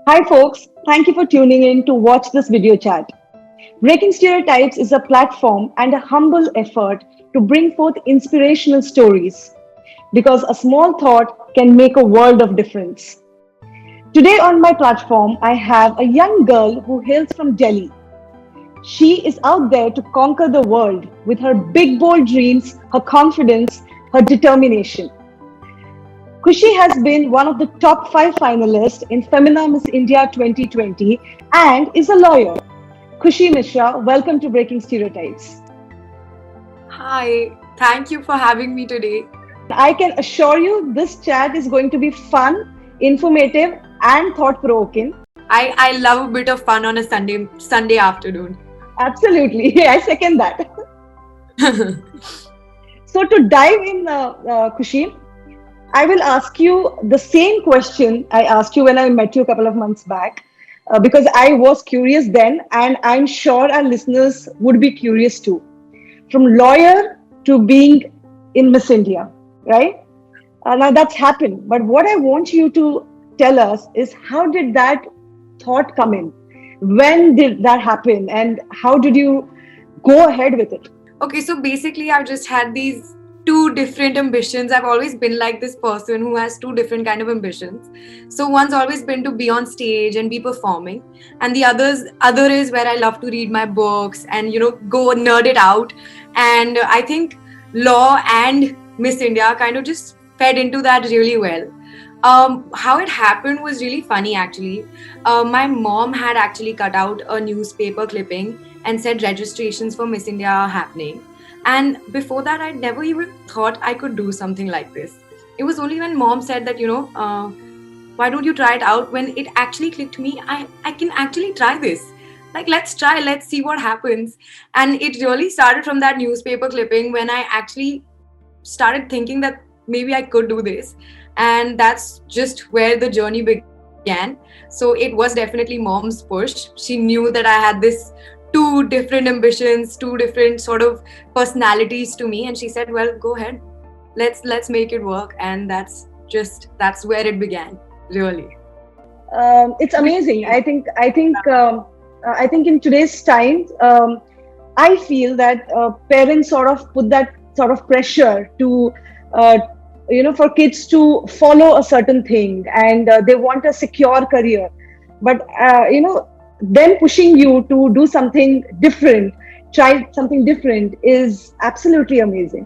Hi, folks. Thank you for tuning in to watch this video chat. Breaking Stereotypes is a platform and a humble effort to bring forth inspirational stories because a small thought can make a world of difference. Today on my platform, I have a young girl who hails from Delhi. She is out there to conquer the world with her big, bold dreams, her confidence, her determination. Kushi has been one of the top 5 finalists in Femina Miss India 2020 and is a lawyer. Kushi Mishra, welcome to Breaking Stereotypes. Hi, thank you for having me today. I can assure you this chat is going to be fun, informative, and thought provoking. I love a bit of fun on a Sunday afternoon. Absolutely, I second that. So, to dive in, Kushi, I will ask you the same question I asked you when I met you a couple of months back, because I was curious then, and I'm sure our listeners would be curious too. From lawyer to being in Miss India, right? Now that's happened. But what I want you to tell us is how did that thought come in? When did that happen? And how did you go ahead with it? Okay, so basically, I've just had these two different ambitions. I've always been like this person who has two different kind of ambitions. So one's always been to be on stage and be performing, and the other is where I love to read my books and go nerd it out. And I think law and Miss India kind of just fed into that really well. How it happened was really funny actually. My mom had actually cut out a newspaper clipping and said registrations for Miss India are happening. And before that, I never even thought I could do something like this. It was only when mom said that, why don't you try it out? When it actually clicked me, I can actually try this. Like, let's try, let's see what happens. And it really started from that newspaper clipping when I actually started thinking that maybe I could do this. And that's just where the journey began. So it was definitely mom's push. She knew that I had this two different ambitions, two different sort of personalities to me, and she said, well, go ahead, let's make it work. And that's where it began, really. It's amazing. I think in today's time, I feel that parents sort of put that sort of pressure to, for kids to follow a certain thing, and they want a secure career. But them pushing you to do something different, try something different, is absolutely amazing,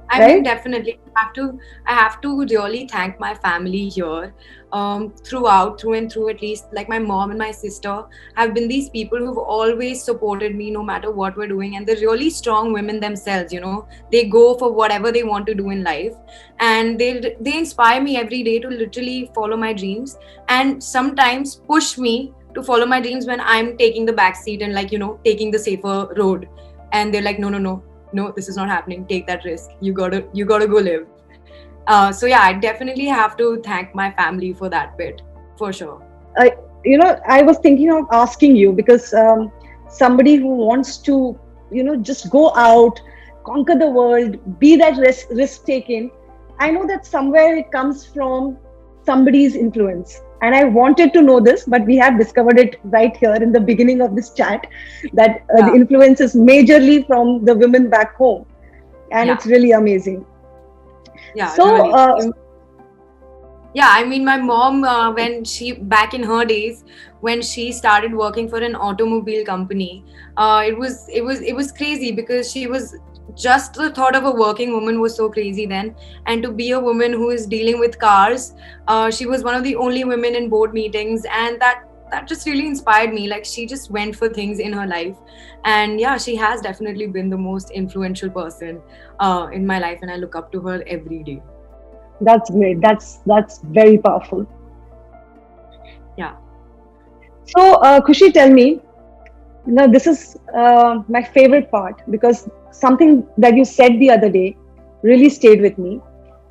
I mean, right? definitely, I have to really thank my family here, through and through. At least, like my mom and my sister have been these people who've always supported me, no matter what we're doing, and they're really strong women themselves. They go for whatever they want to do in life, and they inspire me every day to literally follow my dreams, and sometimes push me to follow my dreams when I'm taking the back seat and taking the safer road, and they're like, no, this is not happening, take that risk, you gotta go live. So yeah, I definitely have to thank my family for that bit, for sure. I, I was thinking of asking you because somebody who wants to, just go out, conquer the world, be that risk taking. I know that somewhere it comes from somebody's influence. And I wanted to know this, but we have discovered it right here in the beginning of this chat that the Yeah, influence is majorly from the women back home. And yeah, it's really amazing. yeah, So, really. Yeah, I mean, my mom, when she back in her days, when she started working for an automobile company, it was crazy because she was just the thought of a working woman was so crazy then, and to be a woman who is dealing with cars, she was one of the only women in board meetings, and that just really inspired me. Like, she just went for things in her life, and yeah, she has definitely been the most influential person in my life, and I look up to her every day. that's great. That's very powerful. Yeah. So, Kushi, tell me, now this is my favorite part because something that you said the other day really stayed with me.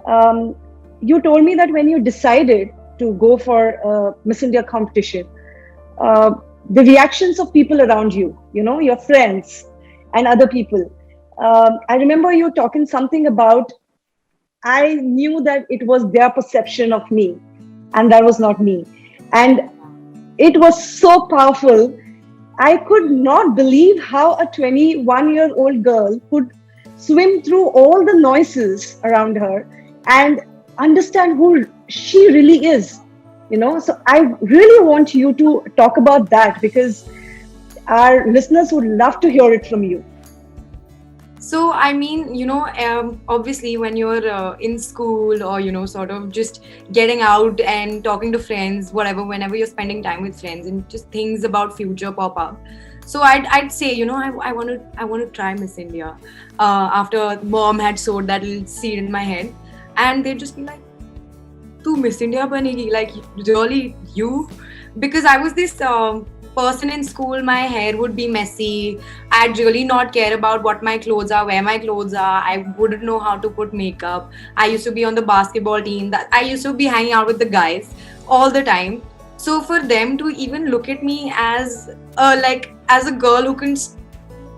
Um, you told me that when you decided to go for Miss India competition, uh, the reactions of people around you, your friends and other people. I remember you talking something about, I knew that it was their perception of me, and that was not me. And It was so powerful. I could not believe how a 21-year-old girl could swim through all the noises around her and understand who she really is. So I really want you to talk about that, because our listeners would love to hear it from you. So, I mean, obviously, when you're in school or, sort of just getting out and talking to friends, whatever, whenever you're spending time with friends and just things about future pop up. So I'd say, I want to try Miss India after mom had sowed that little seed in my head. And they'd just be like, "Tu Miss India banegi? Like, really, you?" Because I was this person in school, my hair would be messy. I'd really not care about what my clothes are, where my clothes are. I wouldn't know how to put makeup. I used to be on the basketball team. That I used to be hanging out with the guys all the time. So for them to even look at me as as a girl who can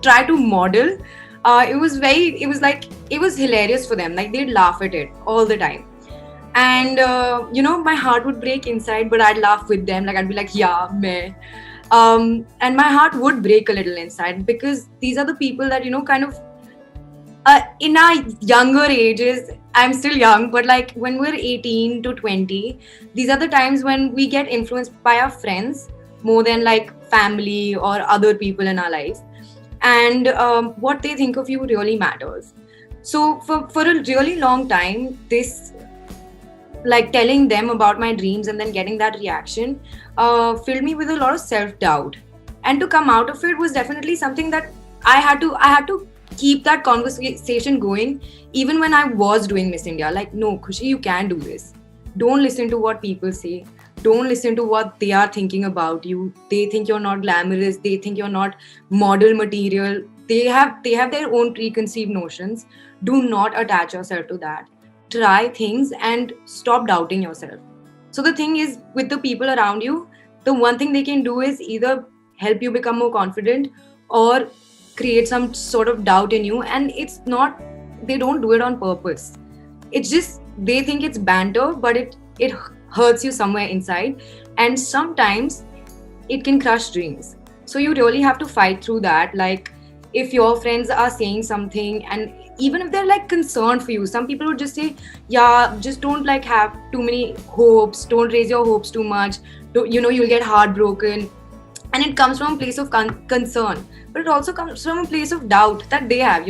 try to model, it was hilarious for them. Like, they'd laugh at it all the time. And my heart would break inside, but I'd laugh with them. Like, I'd be like, yeah, meh. And my heart would break a little inside, because these are the people that, kind of in our younger ages, I'm still young, but like when we're 18 to 20, these are the times when we get influenced by our friends more than like family or other people in our life. And what they think of you really matters. So for a really long time, this, like, telling them about my dreams and then getting that reaction filled me with a lot of self-doubt. And to come out of it was definitely something that I had to keep that conversation going, even when I was doing Miss India. Like, no, Khushi, you can do this. Don't listen to what people say. Don't listen to what they are thinking about you. They think you're not glamorous. They think you're not model material. They have their own preconceived notions. Do not attach yourself to that. Try things and stop doubting yourself. So the thing is, with the people around you, the one thing they can do is either help you become more confident or create some sort of doubt in you. And it's not, they don't do it on purpose. It's just they think it's banter, but it hurts you somewhere inside. And sometimes it can crush dreams. So you really have to fight through that. Like, if your friends are saying something, and even if they're like concerned for you, some people would just say, yeah, just don't like have too many hopes, don't raise your hopes too much, you'll get heartbroken. And it comes from a place of concern, but it also comes from a place of doubt that they have,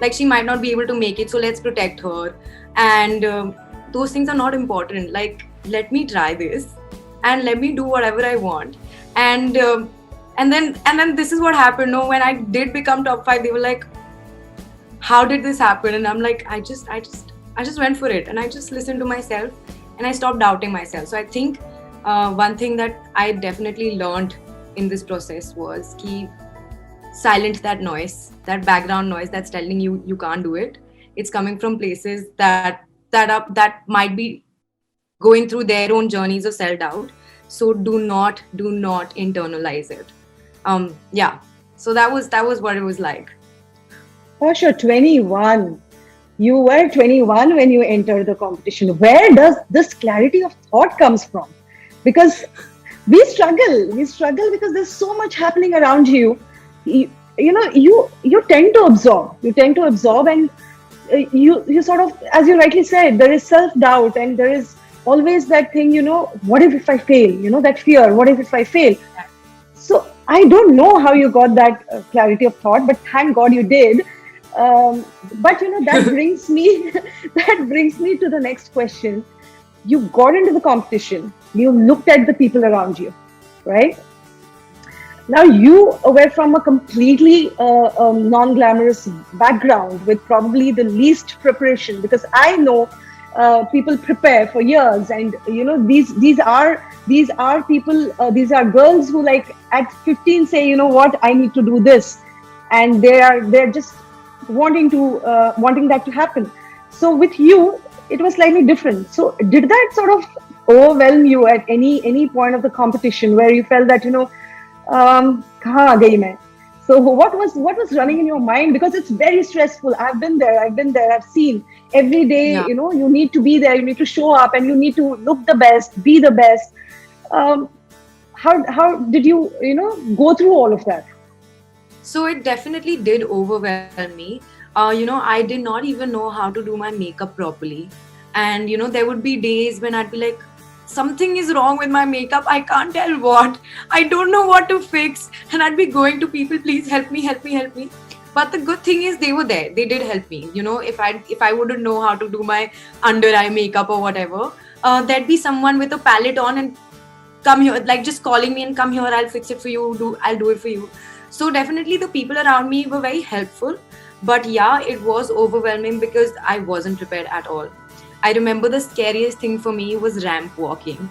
like, she might not be able to make it, so let's protect her. And those things are not important. Like, let me try this and let me do whatever I want. And and then this is what happened. No, when I did become top 5, they were like, how did this happen? And I'm like, I just went for it, and I just listened to myself, and I stopped doubting myself. So I think one thing that I definitely learned in this process was keep silent that noise, that background noise that's telling you you can't do it. It's coming from places that might be going through their own journeys of self doubt. So do not internalize it. Yeah. So that was what it was like. For sure, 21. You were 21 when you entered the competition. Where does this clarity of thought comes from? Because we struggle because there's so much happening around you. You tend to absorb, and you sort of, as you rightly said, there is self doubt, and there is always that thing, what if I fail? That fear, what if I fail? So I don't know how you got that clarity of thought, but thank God you did. But that brings me that brings me to the next question. You got into the competition. You looked at the people around you, right? Now you were from a completely non-glamorous background with probably the least preparation, because I know people prepare for years, and these are people, these are girls who, like, at 15 say, what, I need to do this, and they're just wanting that to happen. So with you, it was slightly different. So did that sort of overwhelm you at any point of the competition where you felt that, kahan aa gayi main? So what was running in your mind? Because it's very stressful. I've been there. I've seen every day, Yeah. You need to be there, you need to show up, and you need to look the best, be the best. how did you go through all of that? So it definitely did overwhelm me. I did not even know how to do my makeup properly. And, there would be days when I'd be like, something is wrong with my makeup. I can't tell what. I don't know what to fix. And I'd be going to people, please help me, help me, help me. But the good thing is they were there. They did help me. If I wouldn't know how to do my under eye makeup or whatever, there'd be someone with a palette on and come here, like just calling me and come here, I'll fix it for you, I'll do it for you. So definitely the people around me were very helpful. But yeah, it was overwhelming because I wasn't prepared at all. I remember the scariest thing for me was ramp walking.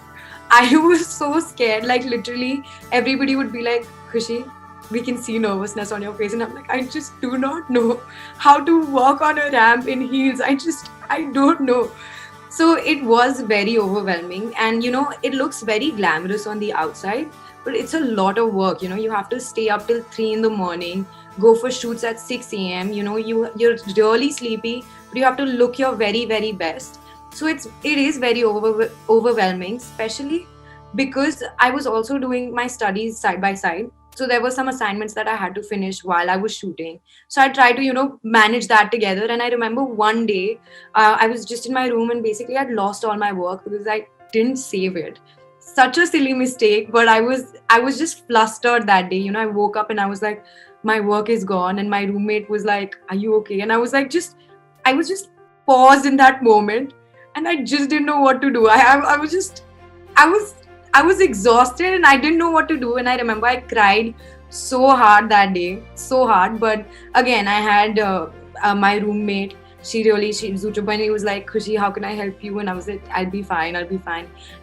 I was so scared, like literally everybody would be like, Khushi, we can see nervousness on your face. And I'm like, I just do not know how to walk on a ramp in heels. I don't know. So it was very overwhelming. And, it looks very glamorous on the outside, but it's a lot of work. You have to stay up till 3 in the morning, go for shoots at 6 a.m. You're really sleepy, but you have to look your very, very best. So it is very overwhelming, especially because I was also doing my studies side by side. So there were some assignments that I had to finish while I was shooting. So I tried to, manage that together. And I remember one day I was just in my room and basically I'd lost all my work because I didn't save it. Such a silly mistake, but I was just flustered that day. I woke up and I was like, my work is gone. And my roommate was like, are you okay? And I was like, I was just paused in that moment and I just didn't know what to do. I was just, I was exhausted and I didn't know what to do. And I remember I cried so hard that day, so hard. But again, I had my roommate. She Zuchubani was like, Khushi, how can I help you? And I was like, I'll be fine.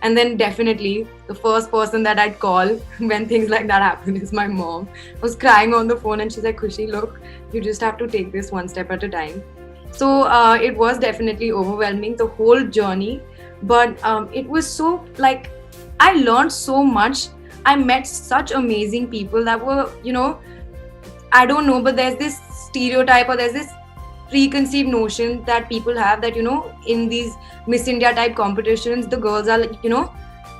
And then definitely the first person that I'd call when things like that happen is my mom. I was crying on the phone and she's like, Khushi, look, you just have to take this one step at a time. So it was definitely overwhelming, the whole journey. But it was so like, I learned so much. I met such amazing people that were, I don't know, but there's this stereotype or there's this preconceived notion that people have that, in these Miss India type competitions, the girls are,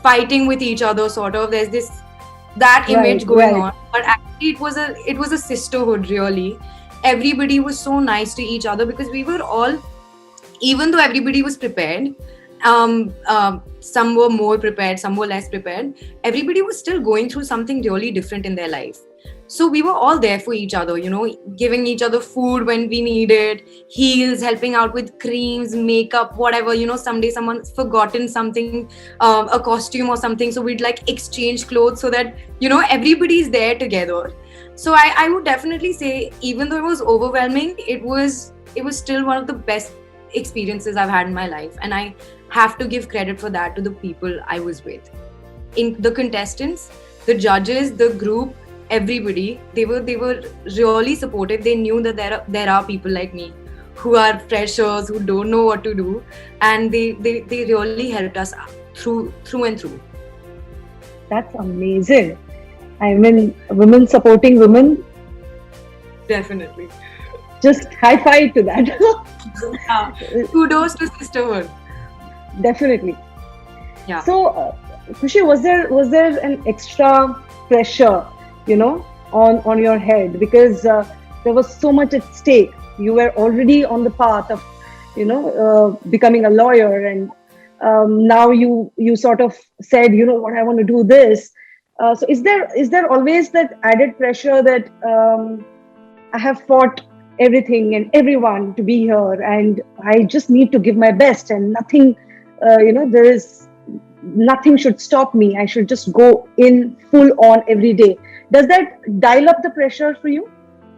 fighting with each other, sort of. There's that image going on. But actually it was a sisterhood, really. Everybody was so nice to each other because we were all, even though everybody was prepared, some were more prepared, some were less prepared, everybody was still going through something really different in their life. So we were all there for each other, giving each other food when we needed, heels, helping out with creams, makeup, whatever. Someday someone's forgotten something, a costume or something. So we'd like exchange clothes so that, everybody's there together. So I would definitely say, even though it was overwhelming, it was still one of the best experiences I've had in my life. And I have to give credit for that to the people I was with. In the contestants, the judges, the group, everybody, they were really supportive. They knew that there are people like me who are freshers, who don't know what to do, and they really helped us through and through. That's amazing. I mean, women supporting women. Definitely. Just high five to that. Kudos to sisterhood. Definitely. Yeah. So, Khushi, was there an extra pressure, on your head because there was so much at stake? You were already on the path of, becoming a lawyer, and now you sort of said, what, I want to do this. So is there always that added pressure that I have fought everything and everyone to be here, and I just need to give my best, and nothing, there is nothing should stop me. I should just go in full on every day. Does that dial up the pressure for you?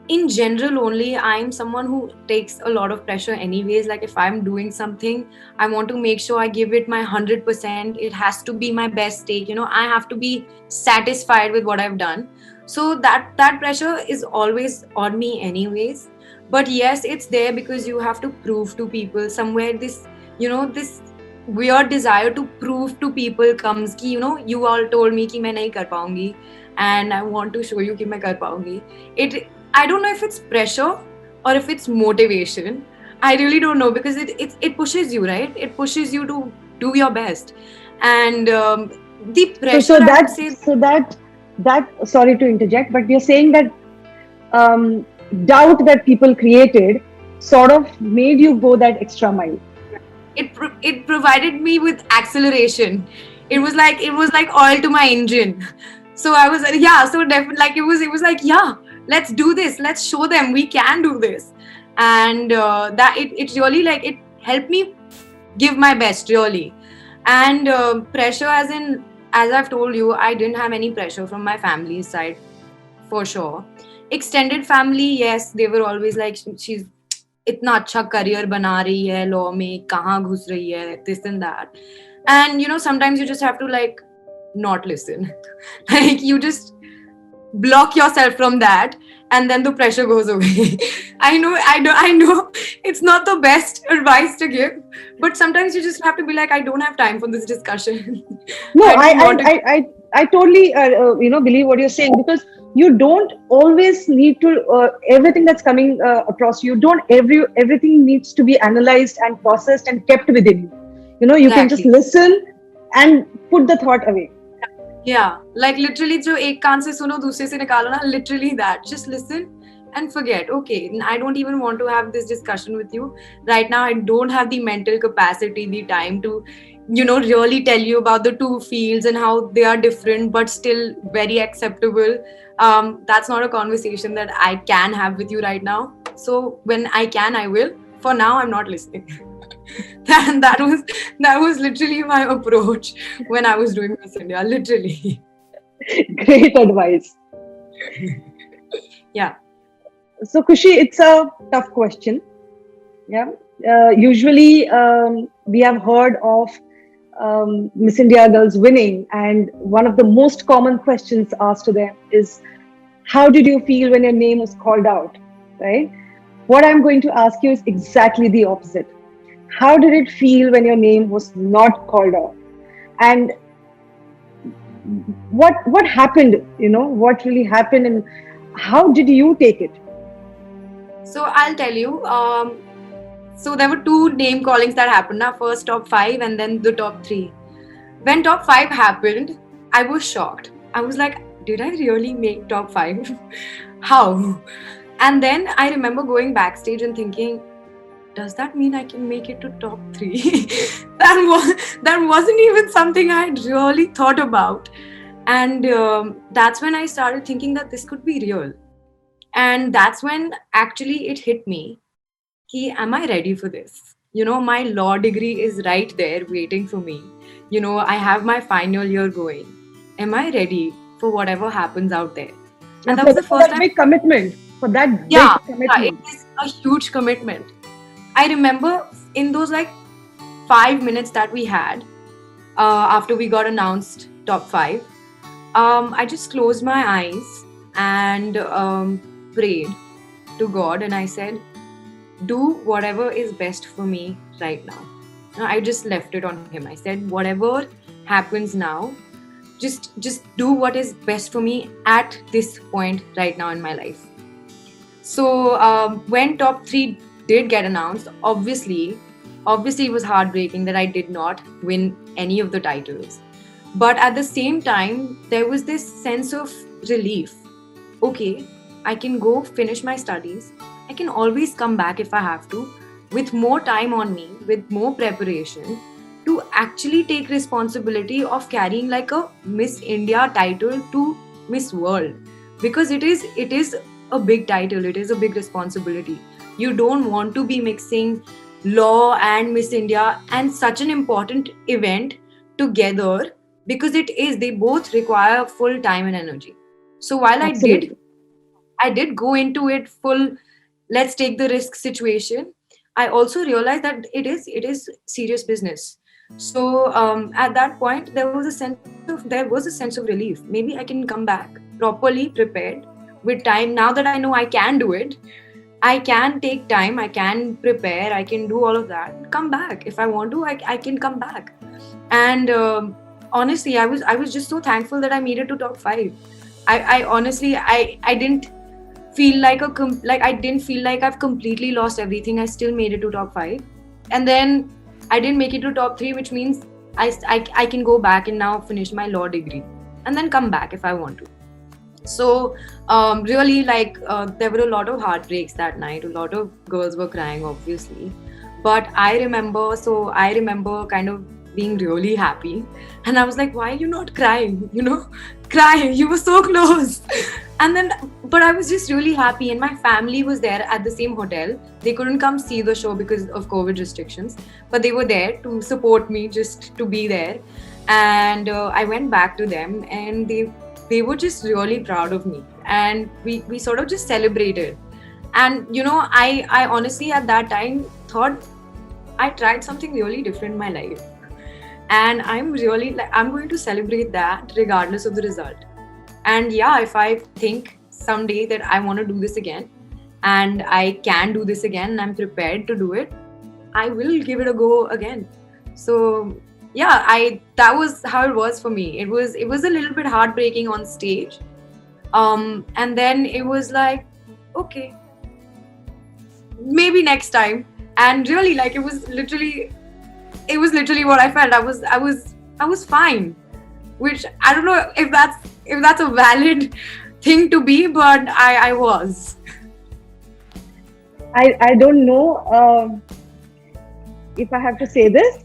In general only, I'm someone who takes a lot of pressure anyways. Like if I'm doing something, I want to make sure I give it my 100%. It has to be my best take. I have to be satisfied with what I've done. So that pressure is always on me anyways. But yes, it's there because you have to prove to people somewhere this weird desire to prove to people comes ki, you all told me ki main nahi kar paungi and I want to show you ki main kar paungi. I don't know if it's pressure or if it's motivation. I really don't know because it pushes you, right? It pushes you to do your best. And The So pressure, I would say. that sorry to interject, but you're saying that um, doubt that people created sort of made you go that extra mile. It provided me with acceleration. It was like oil to my engine. So I was, yeah, so definitely, like, it was like, yeah, let's do this, let's show them we can do this. And that it really, like, it helped me give my best, really. And pressure, as I've told you, I didn't have any pressure from my family's side, for sure. Extended family, yes, they were always like, she's इतना अच्छा career बना रही है law में, कहाँ घुस रही है, this and that. And sometimes you just have to, like, not listen. Like, you just block yourself from that, and then the pressure goes away. I know it's not the best advice to give, but sometimes you just have to be like, I don't have time for this discussion. No, I don't want to. I totally believe what you're saying, because you don't always need to everything that's coming across you. Don't everything needs to be analyzed and processed and kept within you. You can just Exactly. listen and put the thought away. Yeah, like, literally, जो एक कान से सुनो दूसरे से निकालो ना, literally that. Just listen and forget. Okay, I don't even want to have this discussion with you right now. I don't have the mental capacity, the time to, really tell you about the two fields and how they are different but still very acceptable. That's not a conversation that I can have with you right now. So when I can, I will. For now, I'm not listening. And that was literally my approach when I was doing Miss India, literally. Great advice. Yeah. So, Kushi, it's a tough question. Yeah. Usually, we have heard of Miss India girls winning, and one of the most common questions asked to them is, "How did you feel when your name was called out?" Right? What I'm going to ask you is exactly the opposite. How did it feel when your name was not called out? And what happened? What really happened, and how did you take it? So I'll tell you. So there were two name callings that happened. Now, first top 5 and then the top 3. When top 5 happened, I was shocked. I was like, did I really make top 5? How? And then I remember going backstage and thinking, does that mean I can make it to top 3? That wasn't even something I had really thought about. And that's when I started thinking that this could be real. And that's when actually it hit me. Am I ready for this? My law degree is right there waiting for me. I have my final year going. Am I ready for whatever happens out there? And that was the For first that time. big commitment. For that Yeah, big commitment. it is a huge commitment. I remember in those, like, 5 minutes that we had after we got announced top 5, I just closed my eyes and prayed to God, and I said, do whatever is best for me right now. I just left it on him. I said, whatever happens now, just do what is best for me at this point right now in my life. So when top 3 did get announced, obviously it was heartbreaking that I did not win any of the titles. But at the same time, there was this sense of relief. Okay, I can go finish my studies. I can always come back if I have to, with more time on me, with more preparation, to actually take responsibility of carrying, like, a Miss India title to Miss World. Because it is a big title, it is a big responsibility. You don't want to be mixing law and Miss India and such an important event together, because they both require full time and energy. So while Absolutely. I did go into it full, let's take the risk situation, I also realized that it is serious business. So at that point, there was a sense of relief. Maybe I can come back properly prepared with time. Now that I know I can do it, I can take time, I can prepare, I can do all of that. Come back if I want to. I can come back. And honestly, I was just so thankful that I made it to top 5. I honestly, I didn't feel like I didn't feel like I've completely lost everything. I still made it to top 5, and then I didn't make it to top 3, which means I can go back and now finish my law degree and then come back if I want to. So really, like there were a lot of heartbreaks that night. A lot of girls were crying, obviously. But I remember kind of being really happy. And I was like, why are you not crying? Cry. You were so close. And then, but I was just really happy. And my family was there at the same hotel. They couldn't come see the show because of COVID restrictions. But they were there to support me, just to be there. And I went back to them, and they were just really proud of me, and we sort of just celebrated. And I honestly at that time thought I tried something really different in my life, and I'm really like, I'm going to celebrate that regardless of the result. And yeah, if I think someday that I want to do this again and I can do this again and I'm prepared to do it, I will give it a go again. So yeah, I that was how it was for me. It was a little bit heartbreaking on stage. And then it was like, okay, maybe next time. And really, like, it was literally what I felt. I was fine. Which I don't know if that's a valid thing to be, but I was. I don't know if I have to say this,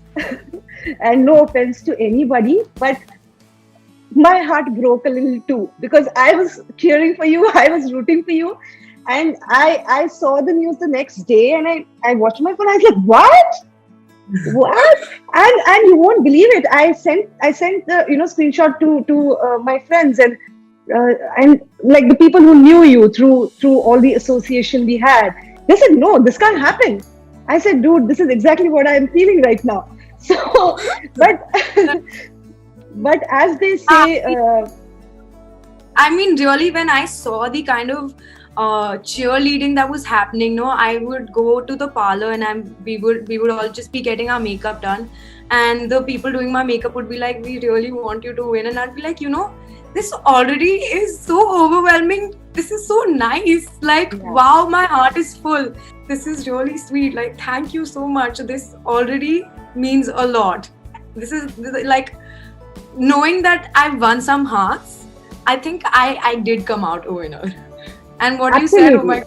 and no offense to anybody, but my heart broke a little too, because I was cheering for you, I was rooting for you, and I saw the news the next day, and I watched my phone. I was like, what? And you won't believe it. I sent the screenshot to my friends, and like the people who knew you through all the association we had. They said, no, this can't happen. I said, dude, this is exactly what I'm feeling right now. So, but but as they say, I mean, really, when I saw the kind of cheerleading that was happening, no, I would go to the parlor, and we would all just be getting our makeup done, and the people doing my makeup would be like, "We really want you to win," and I'd be like, this already is so overwhelming. This is so nice. Like, Yeah. wow, my heart is full. This is really sweet. Like, thank you so much. This already means a lot. This is like knowing that I've won some hearts. I think I did come out a winner. And what you said, oh my,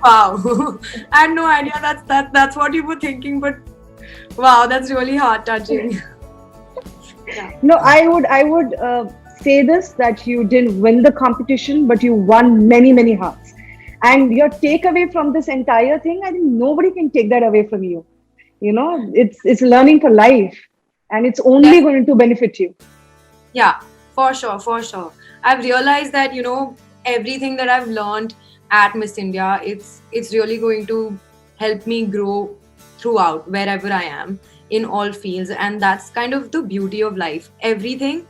wow, I had no idea that's what you were thinking, but wow, that's really heart touching. Yeah. No, I would say this, that you didn't win the competition, but you won many, many hearts. And your takeaway from this entire thing, I think nobody can take that away from you. It's learning for life, and it's only Def- going to benefit you. Yeah, for sure, for sure. I've realized that everything that I've learned at Miss India, it's really going to help me grow throughout wherever I am in all fields, and that's kind of the beauty of life. Everything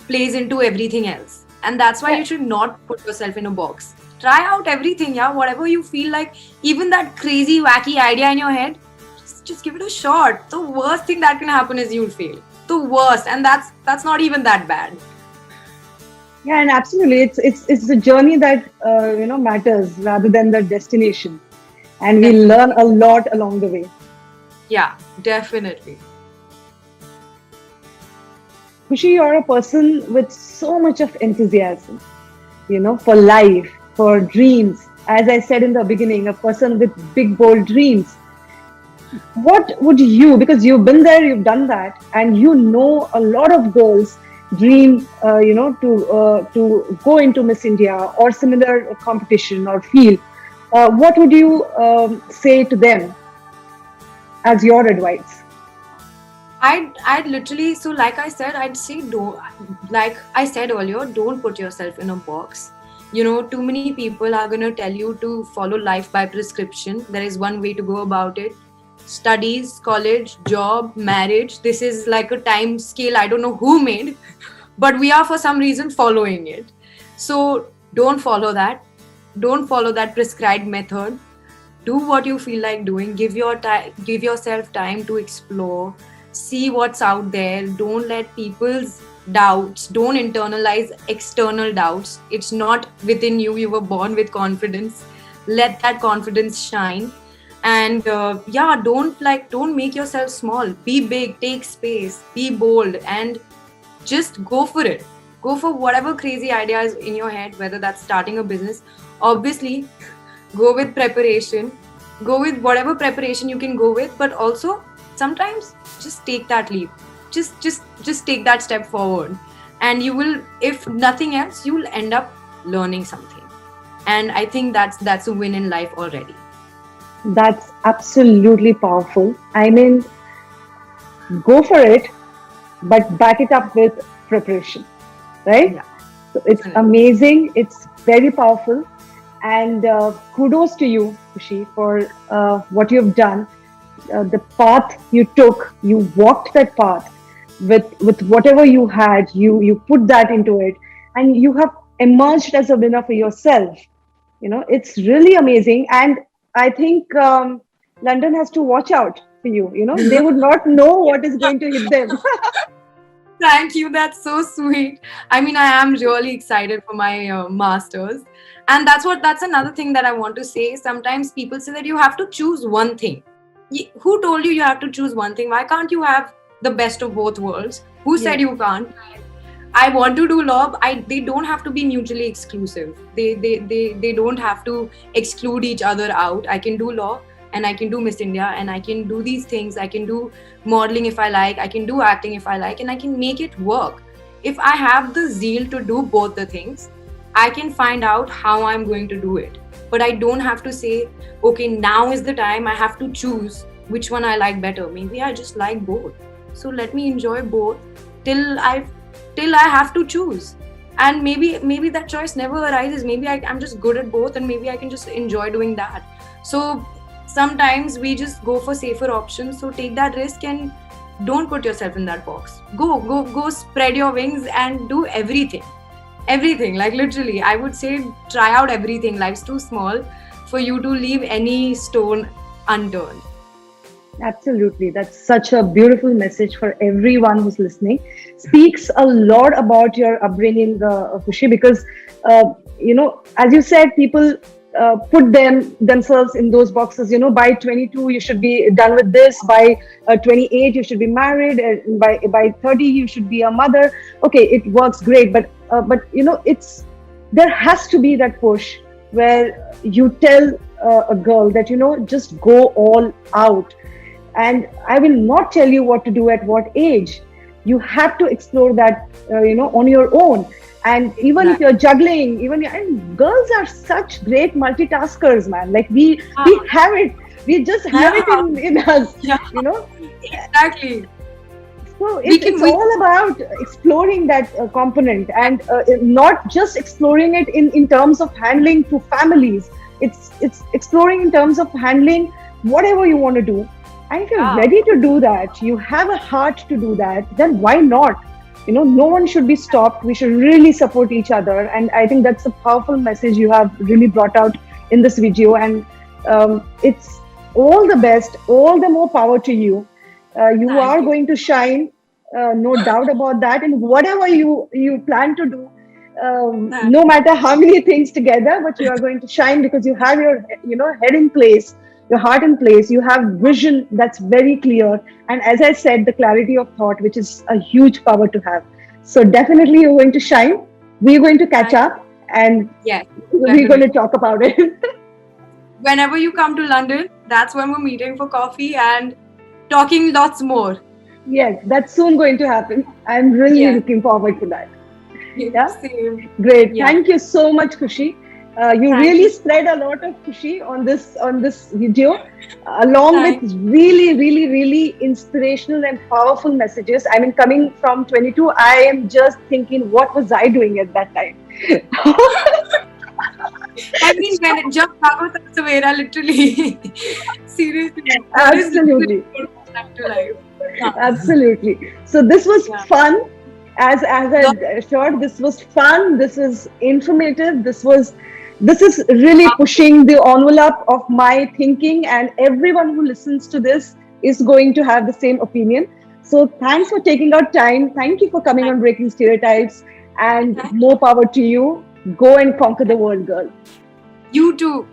plays into everything else, and that's why Yeah. you should not put yourself in a box. Try out everything, yeah, whatever you feel like. Even that crazy wacky idea in your head, just give it a shot. The worst thing that can happen is you'll fail. The worst, and that's not even that bad. Yeah, and absolutely, it's the journey that matters rather than the destination, and we Definitely. learn a lot along the way. Yeah, definitely. Kushi, you're a person with so much of enthusiasm, for life, for dreams. As I said in the beginning, a person with big, bold dreams. What would you, because you've been there, you've done that, and a lot of girls dream, to go into Miss India or similar competition or field. What would you say to them as your advice? I'd literally, so like I said, I'd say don't, like I said earlier, don't put yourself in a box. Too many people are gonna tell you to follow life by prescription. There is one way to go about it. Studies, college, job, marriage. This is like a time scale I don't know who made, but we are for some reason following it. So don't follow that. Don't follow that prescribed method. Do what you feel like doing. Give yourself time to explore, see what's out there. Don't let people's doubts, don't internalize external doubts. It's not within you. You were born with confidence. Let that confidence shine. And yeah, don't make yourself small. Be big, take space, be bold, and just go for it. Go for whatever crazy idea is in your head, whether that's starting a business. Obviously, go with preparation. Go with whatever preparation you can go with, but also sometimes just take that leap. Just take that step forward. And you will, if nothing else, you will end up learning something. And I think that's a win in life already. That's absolutely powerful. I mean, go for it, but back it up with preparation, right? Yeah. So it's Definitely. amazing. It's very powerful. And kudos to you, Kushi, for what you've done. The path you took, you walked that path with whatever you had, you put that into it, and you have emerged as a winner for yourself. It's really amazing. And I think London has to watch out for you. They would not know what is going to hit them. Thank you. That's so sweet. I mean, I am really excited for my masters. And that's another thing that I want to say. Sometimes people say that you have to choose one thing. Who told you have to choose one thing? Why can't you have the best of both worlds? Who said Yes, you can't? I want to do law. They don't have to be mutually exclusive. They don't have to exclude each other out. I can do law and I can do Miss India and I can do these things. I can do modeling if I like. I can do acting if I like, and I can make it work. If I have the zeal to do both the things, I can find out how I'm going to do it. But I don't have to say, okay, now is the time. I have to choose which one I like better. Maybe I just like both. So let me enjoy both till I till I have to choose. And maybe that choice never arises. Maybe I'm just good at both, and maybe I can just enjoy doing that. So sometimes we just go for safer options. So take that risk and don't put yourself in that box. Go spread your wings and do everything. Everything. Like literally, I would say try out everything. Life's too small for you to leave any stone unturned. absolutely. That's such a beautiful message for everyone who's listening. Speaks a lot about your upbringing, Kushi, because as you said, people put themselves in those boxes. By 22 you should be done with this. By 28 you should be married. And by 30 you should be a mother. Okay, it works great, but it's there has to be that push where you tell a girl that just go all out. And I will not tell you what to do at what age. You have to explore that on your own. And even if Right. you're juggling, and girls are such great multitaskers, man. Like we Yeah. have it, we just have it Yeah. in us, Yeah. you know Exactly. so We it's, can it's we all about exploring that component, and not just exploring it in terms of handling to families. It's exploring in terms of handling whatever you want to do. And if you're Yeah. ready to do that, you have a heart to do that, then why not? No one should be stopped. We should really support each other. And I think that's a powerful message you have really brought out in this video. And it's all the best, all the more power to you. You Thank are you. going to shine, no doubt about that. And whatever you plan to do, Thank no matter how many things together, but you are going to shine because you have your head in place, your heart in place. You have vision that's very clear, and as I said, the clarity of thought, which is a huge power to have. So definitely, you're going to shine. We're going to catch thank you. up, and Yes, we're going to definitely. talk about it. Whenever you come to London, that's when we're meeting for coffee and talking lots more. Yes, that's soon going to happen. I'm really Yes. looking forward to that. Yeah. Same. Great. Yeah. Thank you so much, Kushi. You Thank really you. spread a lot of Kushi on this video, along with Thank really, really, really inspirational and powerful messages. I mean, coming from 22, I am just thinking, what was I doing at that time? I mean, when it jumped out of Savera, literally. Seriously. That is Absolutely. literally what back to life. Yeah. Absolutely. So this was Yeah. fun. As I assured, this was fun. This is informative. This is really pushing the envelope of my thinking, and everyone who listens to this is going to have the same opinion. So thanks for taking out time. Thank you for coming on Breaking Stereotypes, and more power to you. Go and conquer the world, girl. You too.